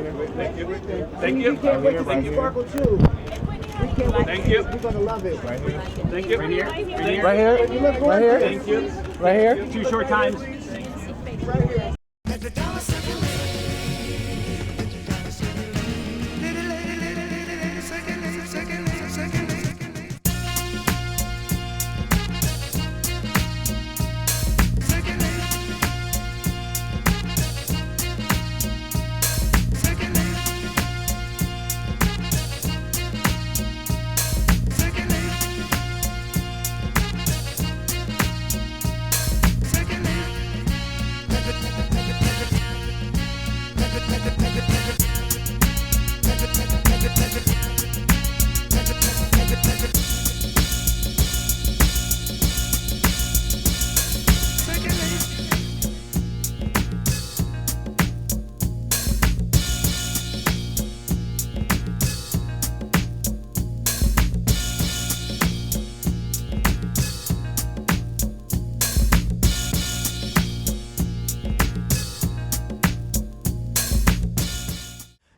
Thank you. Thank you. Can't wait to see Sparkle too. Thank you. You're gonna love it. Right here. Thank you. Right here. Right here. Right here. Thank you. Right here. 2 short times. Right here.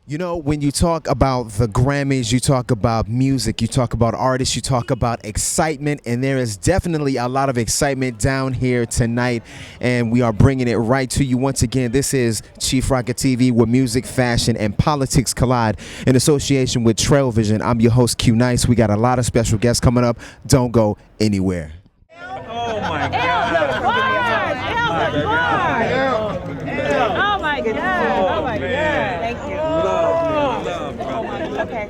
You know, when you talk about the Grammys, you talk about music, you talk about artists, you talk about excitement, and there is definitely a lot of excitement down here tonight, and we are bringing it right to you. Once again, this is Chiefrocka TV, where music, fashion, and politics collide in association with Trail Vision. I'm your host, Q Nice. We got a lot of special guests coming up. Don't go anywhere. Oh my God. Oh my God. Oh my God. Thank you. Okay.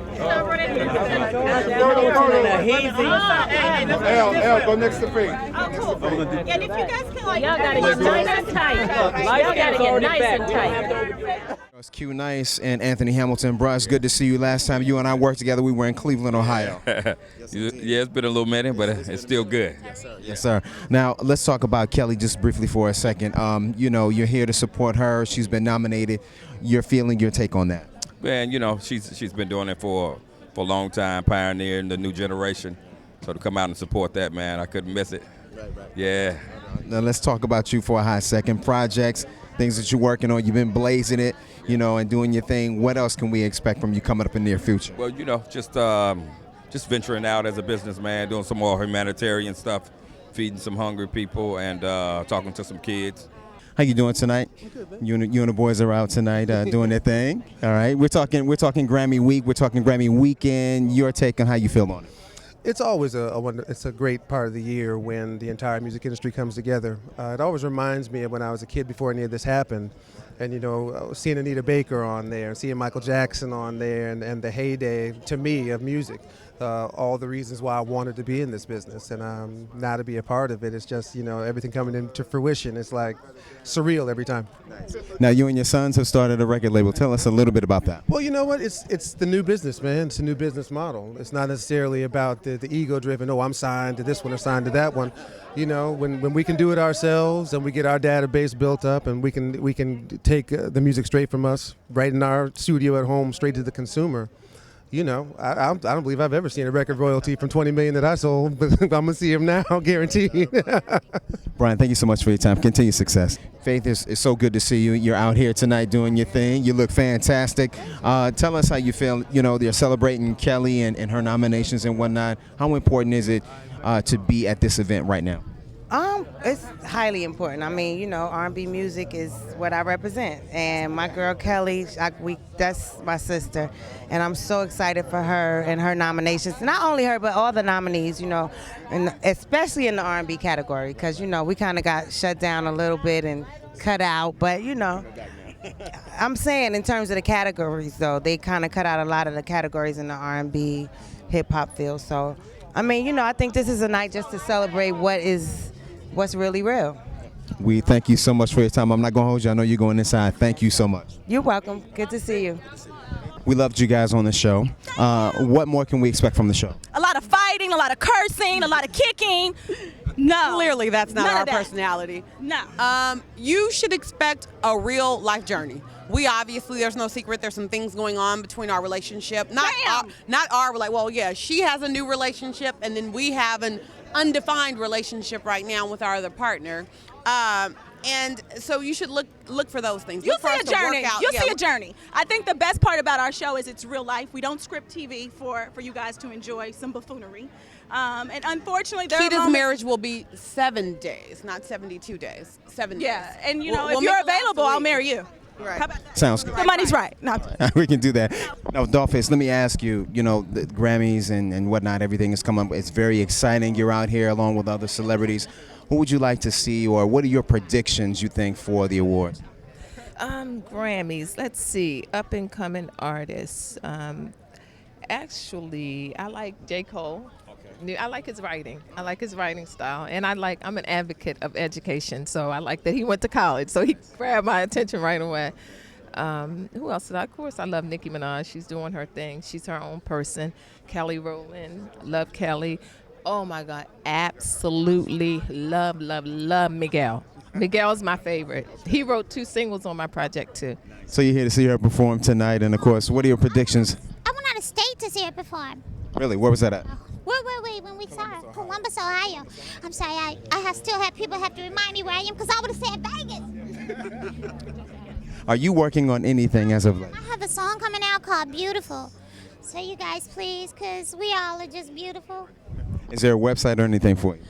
L, go next to Free. Oh, cool. And if you guys can, like, y'all gotta get nice and tight. Y'all gotta get nice and tight. It's Q Nice and Anthony Hamilton. Bruh, good to see you. Last time you and I worked together, we were in Cleveland, Ohio. Yeah, it's been a little minute, but it's still good. Yes, sir. Yes, sir. Now, let's talk about Kelly just briefly for a second. You know, you're here to support her. She's been nominated. Your feeling, your take on that? Man, you know, she's been doing it for a long time, pioneering the new generation. So to come out and support that, man, I couldn't miss it. Right. Yeah. Now, let's talk about you for a hot second. Projects, things that you're working on. You've been blazing it, you know, and doing your thing. What else can we expect from you coming up in the near future? Well, you know, just venturing out as a businessman, doing some more humanitarian stuff, feeding some hungry people, and talking to some kids. How you doing tonight? I'm good, man. You and the boys are out tonight doing their thing. All right, we're talking Grammy week. We're talking Grammy weekend. Your take on how you feel on it? It's always it's a great part of the year when the entire music industry comes together. It always reminds me of when I was a kid before any of this happened. And, you know, seeing Anita Baker on there and seeing Michael Jackson on there and the heyday, to me, of music. All the reasons why I wanted to be in this business, and now to be a part of it, it's just, you know, everything coming into fruition. It's like surreal every time. Nice. Now, you and your sons have started a record label. Tell us a little bit about that. Well, you know what? It's the new business, man. It's a new business model. It's not necessarily about the ego-driven, oh, I'm signed to this one or signed to that one. You know, when we can do it ourselves and we get our database built up and we can take the music straight from us, right in our studio at home, straight to the consumer. You know, I don't believe I've ever seen a record royalty from 20 million that I sold, but I'm going to see him now, guaranteed. Brian, thank you so much for your time. Continue success. Faith, it's so good to see you. You're out here tonight doing your thing. You look fantastic. Tell us how you feel. You know, they're celebrating Kelly and her nominations and whatnot. How important is it to be at this event right now? It's highly important. I mean, you know, R&B music is what I represent, and my girl Kelly, that's my sister, and I'm so excited for her and her nominations. Not only her, but all the nominees, you know, and especially in the R&B category, because, you know, we kind of got shut down a little bit and cut out, but, you know, I'm saying in terms of the categories, though, they kind of cut out a lot of the categories in the R&B, hip-hop field. So, I mean, you know, I think this is a night just to celebrate what's really real. We thank you so much for your time. I'm not going to hold you. I know you're going inside. Thank you so much. You're welcome. Good to see you. We loved you guys on the show. What more can we expect from the show? A lot of fighting, a lot of cursing, a lot of kicking. No. Clearly, that's not None our of that. personality. No. You should expect a real life journey. We obviously, there's no secret, there's some things going on between our relationship. Well, yeah, she has a new relationship, and then we have an undefined relationship right now with our other partner. And so you should look for those things. You'll Look for see us a to work journey. out. You'll Yeah, see a look- journey. I think the best part about our show is it's real life. We don't script TV for you guys to enjoy some buffoonery. And unfortunately, there are Kida's moments- marriage will be 7 days, not 72 days. 7 days. Yeah, and you know, We'll if you're make it last available, a I'll week. marry you. Right. How about that? Sounds good. The money's right. No. We can do that. Now, Dollphace, let me ask you, you know, the Grammys and whatnot, everything is coming up. It's very exciting. You're out here along with other celebrities. Who would you like to see, or what are your predictions, you think, for the awards? Grammys. Let's see. Up and coming artists. Actually, I like J. Cole. I like his writing. I like his writing style, and I'm an advocate of education, so I like that he went to college, so he grabbed my attention right away. Who else? Of course, I love Nicki Minaj. She's doing her thing. She's her own person. Kelly Rowland. Love Kelly. Oh my God, absolutely love Miguel. Miguel's my favorite. He wrote 2 singles on my project too. So you're here to see her perform tonight, and of course, what are your predictions? I went out of state to see her perform. Really, where was that at? Wait, when we saw her, Columbus, Ohio. I'm sorry, still have people have to remind me where I am because I would have said Vegas. Are you working on anything as of late? I have a song coming out called Beautiful. So you guys please, because we all are just beautiful. Is there a website or anything for you?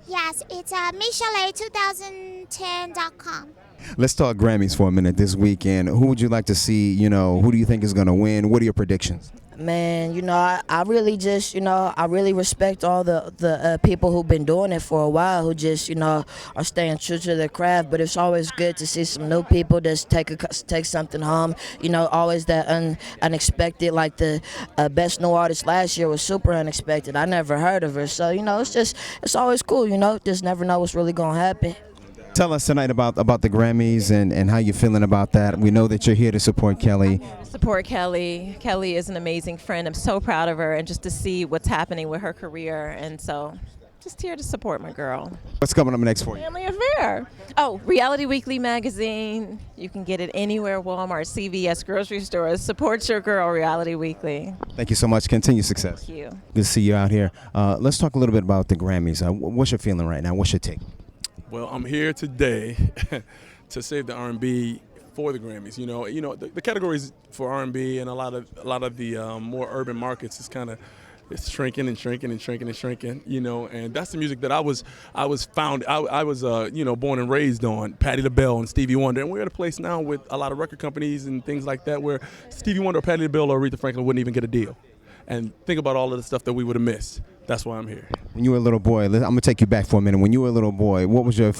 Yes, it's Michel'le2010.com. Let's talk Grammys for a minute this weekend. Who would you like to see? You know, who do you think is going to win? What are your predictions? Man, you know, I really just, you know, I really respect all the people who've been doing it for a while, who just, you know, are staying true to their craft. But it's always good to see some new people just take something home. You know, always that unexpected, like the best new artist last year was super unexpected. I never heard of her. So, you know, it's always cool, you know, just never know what's really going to happen. Tell us tonight about the Grammys and how you're feeling about that. We know that you're here to support Kelly. Support Kelly. Kelly is an amazing friend. I'm so proud of her, and just to see what's happening with her career, and so just here to support my girl. What's coming up next for you? Family affair. Oh, Reality Weekly magazine. You can get it anywhere, Walmart, CVS, grocery stores. Support your girl, Reality Weekly. Thank you so much. Continue success. Thank you. Good to see you out here. Let's talk a little bit about the Grammys. What's your feeling right now? What's your take? Well, I'm here today to save the R&B for the Grammys. You know, the categories for R&B and a lot of the more urban markets is kind of shrinking and shrinking and shrinking and shrinking. You know, and that's the music that I was born and raised on. Patti LaBelle and Stevie Wonder, and we're at a place now with a lot of record companies and things like that where Stevie Wonder, or Patti LaBelle, or Aretha Franklin wouldn't even get a deal. And think about all of the stuff that we would have missed. That's why I'm here. When you were a little boy, I'm going to take you back for a minute. When you were a little boy, what was your,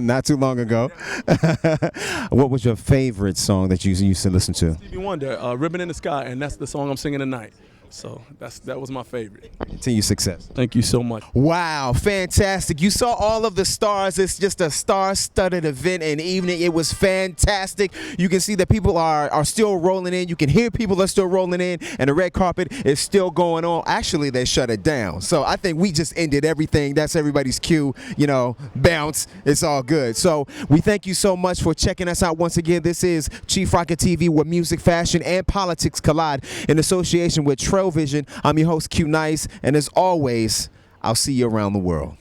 not too long ago, what was your favorite song that you used to listen to? Stevie Wonder, Ribbon in the Sky, and that's the song I'm singing tonight. So that was my favorite. Continue success. Thank you so much. Wow, fantastic. You saw all of the stars. It's just a star-studded event and evening. It was fantastic. You can see that people are still rolling in. You can hear people are still rolling in, and the red carpet is still going on. Actually, they shut it down. So I think we just ended everything. That's everybody's cue, you know, bounce. It's all good. So we thank you so much for checking us out once again. This is Chiefrocka TV, where music, fashion, and politics collide in association with Vision. I'm your host, Q Nice, and as always, I'll see you around the world.